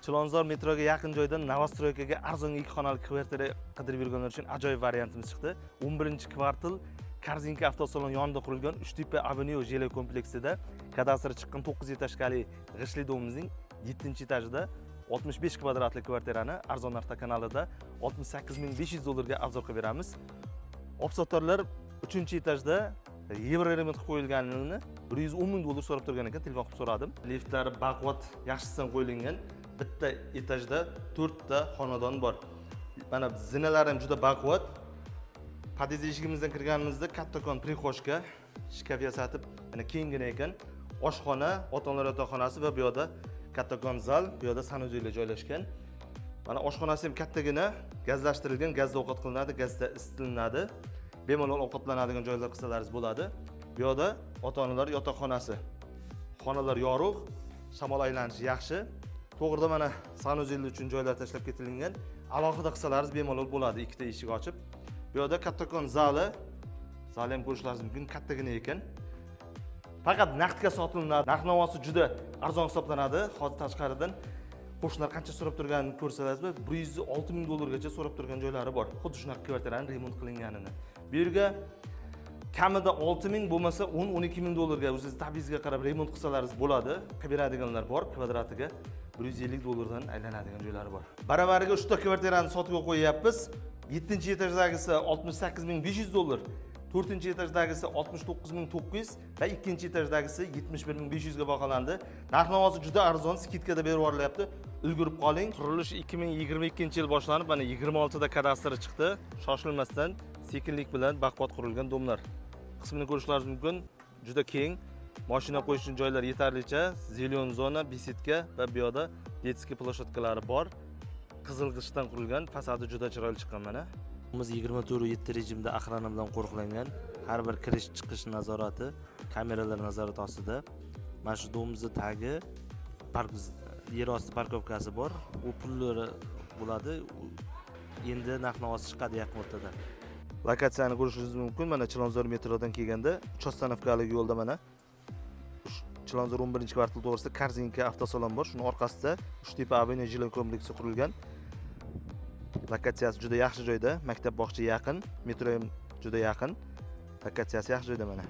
Chilonzor metroga yaqin joydan Novostroykaga arzonga 2 xonali kvartira qidirib yurganlar uchun ajoyib variantimiz chiqdi. 11-kvartal Korzinka avtosalon yonida qurilgan Uchtepa Avenue Jele kompleksida kadastri chiqqan 9 etajli g'ishli domimizning 7-etajida 65 kvadratli kvartirani arzon narxda kanalida 68.500 ga arzon qilib beramiz. Opsatorlar 3-etajda Euro remont qilib qo'yilganini 110.000 so'rab turgan ekan, telefon qilib so'radim. Liftlari baquvvat yaxshisidan qo'yilgan. Bitta etajda 4 ta xonadon bor. Mana zinalar ham juda baquvvat. Pod'ezd eshigimizdan kirganimizda kattakon prixoshka, shkaf yasatib, mana kengina ekan. Oshxona, ota-onalar yotoqxonasi va bu yerda kattakon zal, bu yerda sanuzellar joylashgan. Mana oshxonasi ham kattagina, gazlashtirilgan, gazda ovqat qilinadi, gazda isitilinadi. Bemalol ovqatlanadigan joylar qilsalaringiz bo'ladi. Bu yerda ota-onalar yotoqxonasi. Xonalar yorug', shamol aylanishi yaxshi. To'g'rida mana sanuzel uchun joylar tashlab ketilgan. Alohida qilsalaringiz bemalol bo'ladi, ikkita eshik ochib. Bu yerda kattakon zali, zal ham ko'rishlaringiz mumkin, kattagina ekan. Faqat naqdga sotilinadi. Narx-navosi juda arzon hisoblanadi. Hozir tashqaridan qo'shnilar qancha so'rab turganini ko'rsangiz, $106.000 gacha so'rab turgan joylari bor. Xuddi shunaqa kvartirani remont qilinganini. Bu yerga kamida 6.000 bo'lmasa 10-12.000 ga o'zingiz tabizga qarab remont qilsalaringiz bo'ladi. Qilib beradiganlar bor, kvadratiga $150 dan aylanadigan joylari bor. Baravariga 3 ta kvartirani sotuvga qo'yapmiz. 7-etajdagisi $68.500, 4-etajdagisi $69.900 va 2-etajdagisi $71.500 ga baholandi. Narx-navosi juda arzon, skidkada berib yuborilyapti. Ulgurib qoling. Qurilish 2022-yil boshlanib, mana 26 da kadastri chiqdi. Shoshilmasdan, sekinlik bilan baquvvat qurilgan domlar. Qismini ko'rishlaringiz mumkin. Juda keng. Mashina qo'yish uchun joylar yetarlicha. Zelion zona, besetka va bu yerda detskiy ploshatkalari bor. Qizil g'ishtdan qurilgan, fasadi juda chiroyli chiqqan mana. Biz 24/7 rejimda охрана bilan qo'riqlangan. Har bir kirish-chiqish nazorati, kameralar nazorati ostida. Mana shu domimizning tagi yer osti parkovkasi bor. U pullari bo'ladi. Endi narx-navosi chiqadi yaqin o'rtada. Lokatsiyani ko'rishingiz mumkin. Mana Chilonzor metrodan kelganda 3 ostanovkali yo'lda mana Chilonzor 11-kvartal to'g'risida Korzinka avtosalon bor. Shuni orqasida Uchtepa Avenue Jile kompleksi qurilgan. Lokatsiyasi juda yaxshi joyda, maktab bog'cha yaqin, metro ham juda yaqin. Lokatsiyasi yaxshi joyda mana.